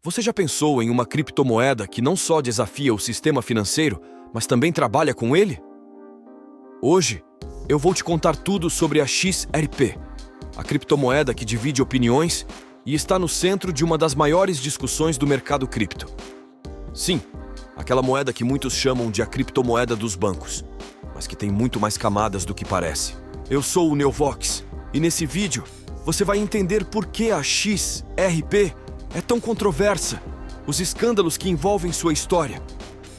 Você já pensou em uma criptomoeda que não só desafia o sistema financeiro, mas também trabalha com ele? Hoje, eu vou te contar tudo sobre a XRP, a criptomoeda que divide opiniões e está no centro de uma das maiores discussões do mercado cripto. Sim, aquela moeda que muitos chamam de a criptomoeda dos bancos, mas que tem muito mais camadas do que parece. Eu sou o Neovox, e nesse vídeo você vai entender por que a XRP é tão controversa, os escândalos que envolvem sua história,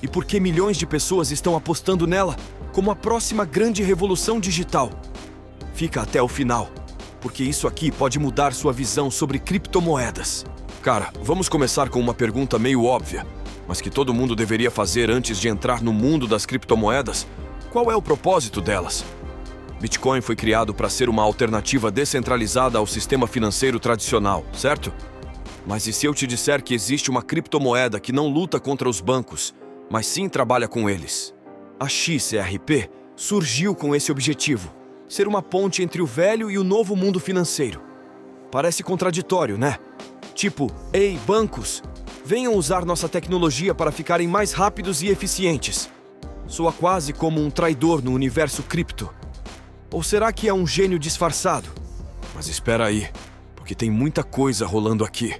e por que milhões de pessoas estão apostando nela como a próxima grande revolução digital. Fica até o final, porque isso aqui pode mudar sua visão sobre criptomoedas. Cara, vamos começar com uma pergunta meio óbvia, mas que todo mundo deveria fazer antes de entrar no mundo das criptomoedas. Qual é o propósito delas? Bitcoin foi criado para ser uma alternativa descentralizada ao sistema financeiro tradicional, certo? Mas e se eu te disser que existe uma criptomoeda que não luta contra os bancos, mas sim trabalha com eles? A XRP surgiu com esse objetivo, ser uma ponte entre o velho e o novo mundo financeiro. Parece contraditório, né? Tipo, ei, bancos, venham usar nossa tecnologia para ficarem mais rápidos e eficientes. Soa quase como um traidor no universo cripto. Ou será que é um gênio disfarçado? Mas espera aí, porque tem muita coisa rolando aqui.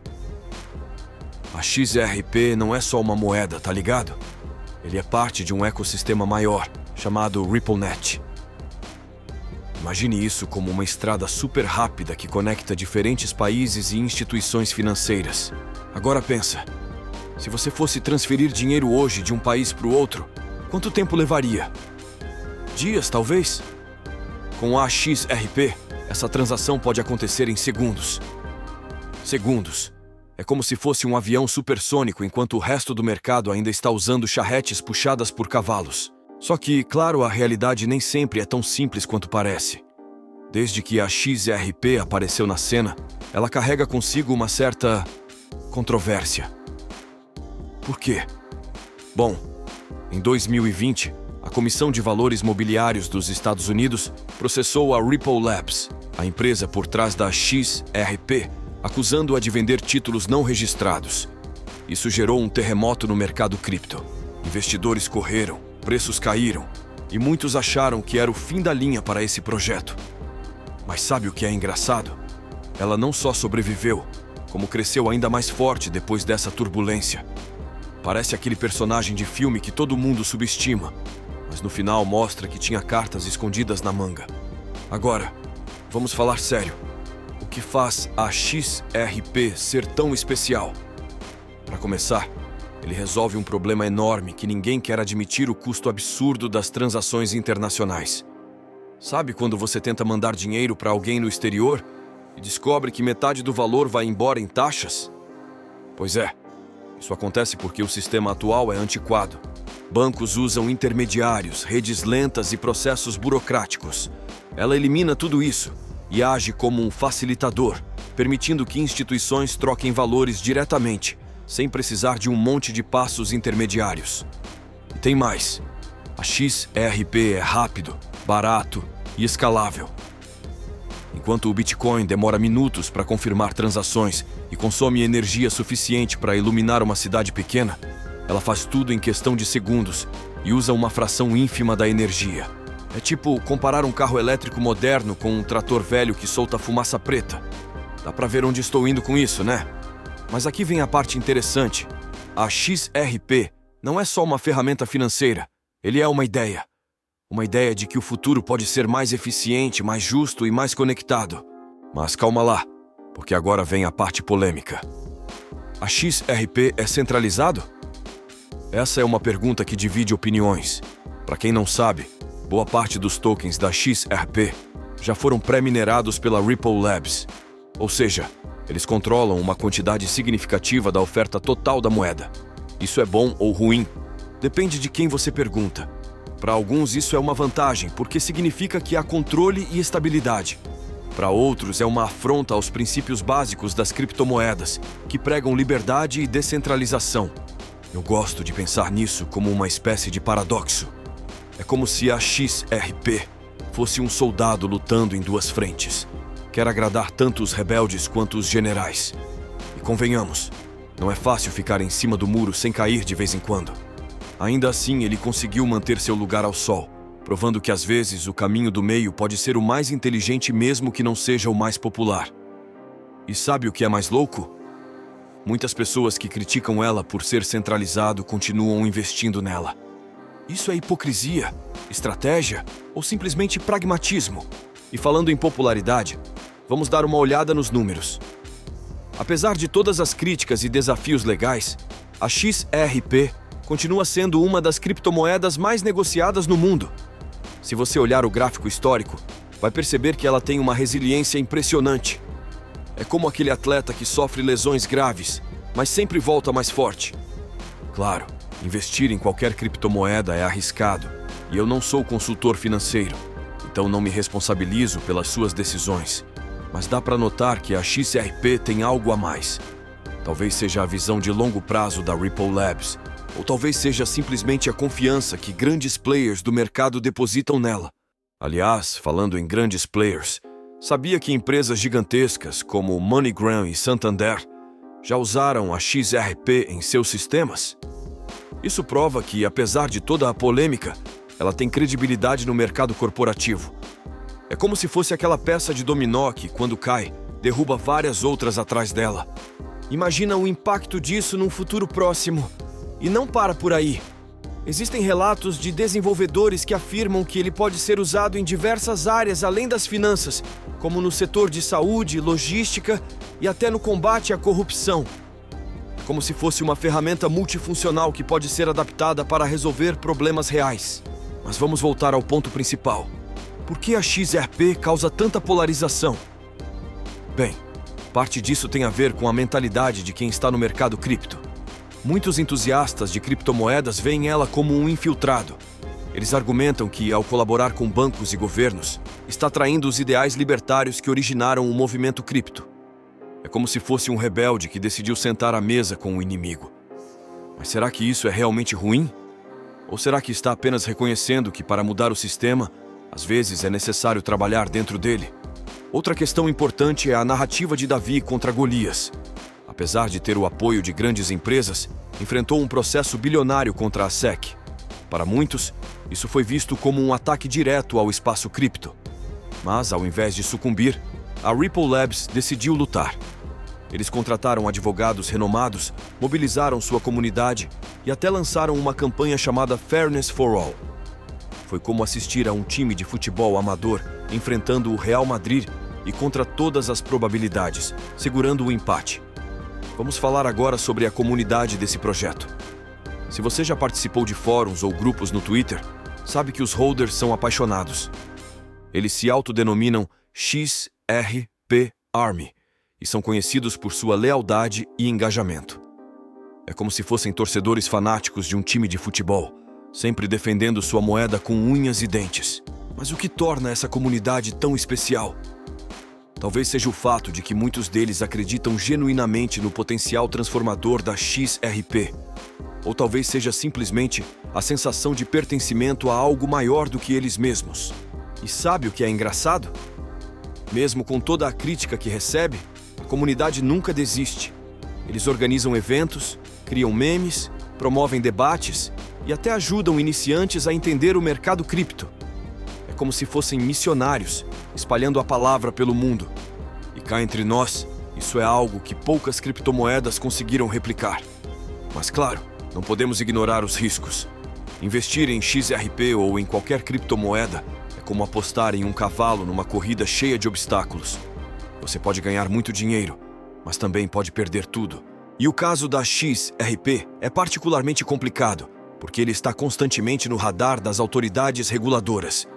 A XRP não é só uma moeda, tá ligado? Ele é parte de um ecossistema maior, chamado RippleNet. Imagine isso como uma estrada super rápida que conecta diferentes países e instituições financeiras. Agora pensa, se você fosse transferir dinheiro hoje de um país para o outro, quanto tempo levaria? Dias, talvez? Com a XRP, essa transação pode acontecer em segundos. Segundos. É como se fosse um avião supersônico enquanto o resto do mercado ainda está usando charretes puxadas por cavalos. Só que, claro, a realidade nem sempre é tão simples quanto parece. Desde que a XRP apareceu na cena, ela carrega consigo uma certa controvérsia. Por quê? Bom, em 2020, a Comissão de Valores Mobiliários dos Estados Unidos processou a Ripple Labs, a empresa por trás da XRP, acusando-a de vender títulos não registrados. Isso gerou um terremoto no mercado cripto. Investidores correram, preços caíram, e muitos acharam que era o fim da linha para esse projeto. Mas sabe o que é engraçado? Ela não só sobreviveu, como cresceu ainda mais forte depois dessa turbulência. Parece aquele personagem de filme que todo mundo subestima, mas no final mostra que tinha cartas escondidas na manga. Agora, vamos falar sério. O que faz a XRP ser tão especial? Para começar, ele resolve um problema enorme que ninguém quer admitir: o custo absurdo das transações internacionais. Sabe quando você tenta mandar dinheiro para alguém no exterior e descobre que metade do valor vai embora em taxas? Pois é, isso acontece porque o sistema atual é antiquado. Bancos usam intermediários, redes lentas e processos burocráticos. Ela elimina tudo isso e age como um facilitador, permitindo que instituições troquem valores diretamente, sem precisar de um monte de passos intermediários. E tem mais. A XRP é rápido, barato e escalável. Enquanto o Bitcoin demora minutos para confirmar transações e consome energia suficiente para iluminar uma cidade pequena, ela faz tudo em questão de segundos e usa uma fração ínfima da energia. É tipo comparar um carro elétrico moderno com um trator velho que solta fumaça preta. Dá pra ver onde estou indo com isso, né? Mas aqui vem a parte interessante. A XRP não é só uma ferramenta financeira. Ele é uma ideia. Uma ideia de que o futuro pode ser mais eficiente, mais justo e mais conectado. Mas calma lá, porque agora vem a parte polêmica. A XRP é centralizado? Essa é uma pergunta que divide opiniões. Para quem não sabe, boa parte dos tokens da XRP já foram pré-minerados pela Ripple Labs. Ou seja, eles controlam uma quantidade significativa da oferta total da moeda. Isso é bom ou ruim? Depende de quem você pergunta. Para alguns isso é uma vantagem, porque significa que há controle e estabilidade. Para outros é uma afronta aos princípios básicos das criptomoedas, que pregam liberdade e descentralização. Eu gosto de pensar nisso como uma espécie de paradoxo. É como se a XRP fosse um soldado lutando em duas frentes. Quer agradar tanto os rebeldes quanto os generais. E convenhamos, Não é fácil ficar em cima do muro sem cair de vez em quando. Ainda assim, ele conseguiu manter seu lugar ao sol, provando que às vezes o caminho do meio pode ser o mais inteligente mesmo que não seja o mais popular. E sabe o que é mais louco? Muitas pessoas que criticam ela por ser centralizado continuam investindo nela. Isso é hipocrisia, estratégia ou simplesmente pragmatismo? E falando em popularidade, vamos dar uma olhada nos números. Apesar de todas as críticas e desafios legais, a XRP continua sendo uma das criptomoedas mais negociadas no mundo. Se você olhar o gráfico histórico, vai perceber que ela tem uma resiliência impressionante. É como aquele atleta que sofre lesões graves, mas sempre volta mais forte. Claro, investir em qualquer criptomoeda é arriscado, e eu não sou consultor financeiro, então não me responsabilizo pelas suas decisões. Mas dá para notar que a XRP tem algo a mais. Talvez seja a visão de longo prazo da Ripple Labs, ou talvez seja simplesmente a confiança que grandes players do mercado depositam nela. Aliás, falando em grandes players, sabia que empresas gigantescas como MoneyGram e Santander já usaram a XRP em seus sistemas? Isso prova que, apesar de toda a polêmica, ela tem credibilidade no mercado corporativo. É como se fosse aquela peça de dominó que, quando cai, derruba várias outras atrás dela. Imagina o impacto disso num futuro próximo. E não para por aí. Existem relatos de desenvolvedores que afirmam que ele pode ser usado em diversas áreas além das finanças, como no setor de saúde, logística e até no combate à corrupção. Como se fosse uma ferramenta multifuncional que pode ser adaptada para resolver problemas reais. Mas vamos voltar ao ponto principal. Por que a XRP causa tanta polarização? Bem, parte disso tem a ver com a mentalidade de quem está no mercado cripto. Muitos entusiastas de criptomoedas veem ela como um infiltrado. Eles argumentam que, ao colaborar com bancos e governos, está traindo os ideais libertários que originaram o movimento cripto. É como se fosse um rebelde que decidiu sentar à mesa com o inimigo. Mas será que isso é realmente ruim? Ou será que está apenas reconhecendo que, para mudar o sistema, às vezes é necessário trabalhar dentro dele? Outra questão importante é a narrativa de Davi contra Golias. Apesar de ter o apoio de grandes empresas, enfrentou um processo bilionário contra a SEC. Para muitos, isso foi visto como um ataque direto ao espaço cripto. Mas, ao invés de sucumbir, a Ripple Labs decidiu lutar. Eles contrataram advogados renomados, mobilizaram sua comunidade e até lançaram uma campanha chamada Fairness for All. Foi como assistir a um time de futebol amador enfrentando o Real Madrid e, contra todas as probabilidades, segurando o empate. Vamos falar agora sobre a comunidade desse projeto. Se você já participou de fóruns ou grupos no Twitter, sabe que os holders são apaixonados. Eles se autodenominam XRP Army e são conhecidos por sua lealdade e engajamento. É como se fossem torcedores fanáticos de um time de futebol, sempre defendendo sua moeda com unhas e dentes. Mas o que torna essa comunidade tão especial? Talvez seja o fato de que muitos deles acreditam genuinamente no potencial transformador da XRP. Ou talvez seja simplesmente a sensação de pertencimento a algo maior do que eles mesmos. E sabe o que é engraçado? Mesmo com toda a crítica que recebe, a comunidade nunca desiste. Eles organizam eventos, criam memes, promovem debates e até ajudam iniciantes a entender o mercado cripto. É como se fossem missionários, espalhando a palavra pelo mundo. E cá entre nós, isso é algo que poucas criptomoedas conseguiram replicar. Mas claro, não podemos ignorar os riscos. Investir em XRP ou em qualquer criptomoeda é como apostar em um cavalo numa corrida cheia de obstáculos. Você pode ganhar muito dinheiro, mas também pode perder tudo. E o caso da XRP é particularmente complicado, porque ele está constantemente no radar das autoridades reguladoras.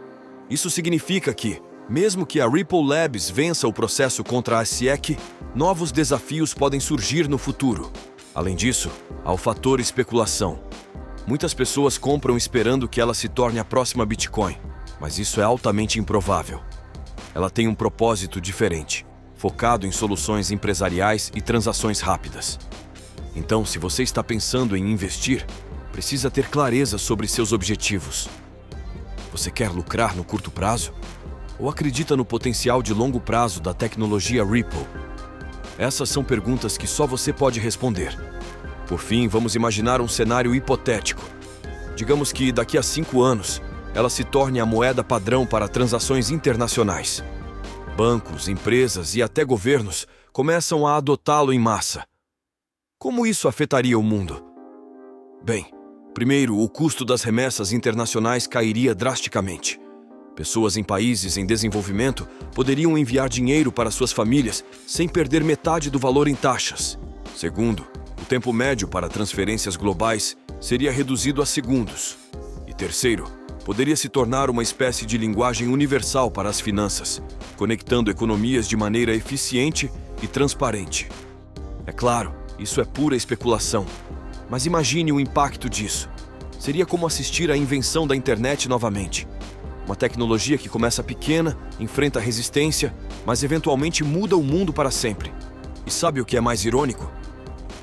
Isso significa que, mesmo que a Ripple Labs vença o processo contra a SEC, novos desafios podem surgir no futuro. Além disso, há o fator especulação. Muitas pessoas compram esperando que ela se torne a próxima Bitcoin, mas isso é altamente improvável. Ela tem um propósito diferente, focado em soluções empresariais e transações rápidas. Então, se você está pensando em investir, precisa ter clareza sobre seus objetivos. Você quer lucrar no curto prazo? Ou acredita no potencial de longo prazo da tecnologia Ripple? Essas são perguntas que só você pode responder. Por fim, vamos imaginar um cenário hipotético. Digamos que daqui a 5 anos, ela se torne a moeda padrão para transações internacionais. Bancos, empresas e até governos começam a adotá-lo em massa. Como isso afetaria o mundo? Bem, primeiro, o custo das remessas internacionais cairia drasticamente. Pessoas em países em desenvolvimento poderiam enviar dinheiro para suas famílias sem perder metade do valor em taxas. Segundo, o tempo médio para transferências globais seria reduzido a segundos. E terceiro, poderia se tornar uma espécie de linguagem universal para as finanças, conectando economias de maneira eficiente e transparente. É claro, isso é pura especulação, mas imagine o impacto disso. Seria como assistir à invenção da internet novamente. Uma tecnologia que começa pequena, enfrenta resistência, mas eventualmente muda o mundo para sempre. E sabe o que é mais irônico?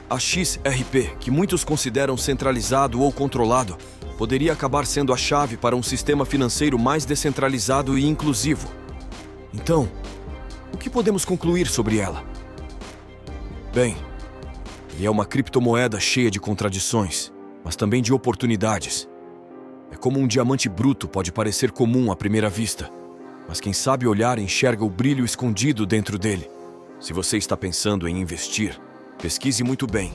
A XRP, que muitos consideram centralizado ou controlado, poderia acabar sendo a chave para um sistema financeiro mais descentralizado e inclusivo. Então, o que podemos concluir sobre ela? Bem, ele é uma criptomoeda cheia de contradições, mas também de oportunidades. É como um diamante bruto pode parecer comum à primeira vista, mas quem sabe olhar enxerga o brilho escondido dentro dele. Se você está pensando em investir, pesquise muito bem,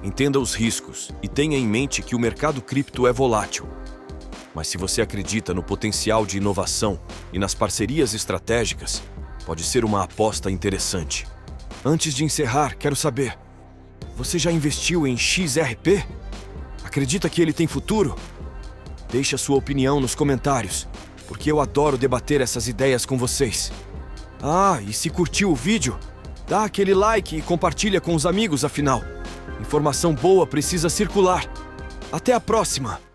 entenda os riscos e tenha em mente que o mercado cripto é volátil. Mas se você acredita no potencial de inovação e nas parcerias estratégicas, pode ser uma aposta interessante. Antes de encerrar, quero saber, você já investiu em XRP? Acredita que ele tem futuro? Deixe a sua opinião nos comentários, porque eu adoro debater essas ideias com vocês. Ah, e se curtiu o vídeo, dá aquele like e compartilha com os amigos, afinal. Informação boa precisa circular. Até a próxima!